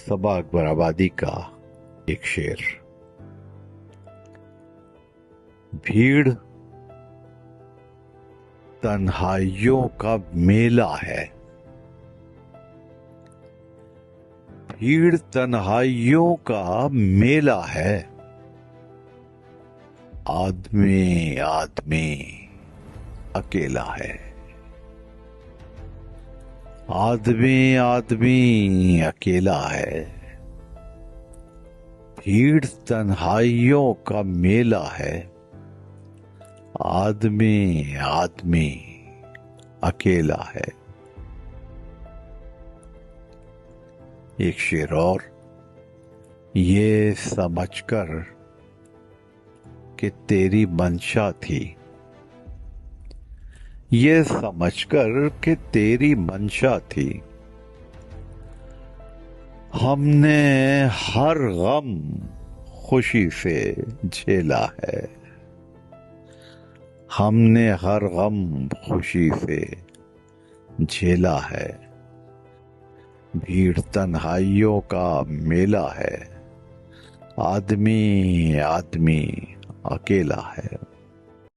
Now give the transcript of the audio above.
सबा अकबर आबादी का एक शेर। भीड़ तन्हाइयों का मेला है, भीड़ तन्हाइयों का मेला है। आदमी आदमी अकेला है, आदमी आदमी अकेला है। भीड़ तन्हाइयों का मेला है, आदमी आदमी अकेला है। एक शेर और। ये समझकर कि तेरी मंशा थी, ये समझकर कि तेरी मंशा थी, हमने हर गम खुशी से झेला है, हमने हर गम खुशी से झेला है। भीड़ तन्हाइयों का मेला है, आदमी आदमी अकेला है।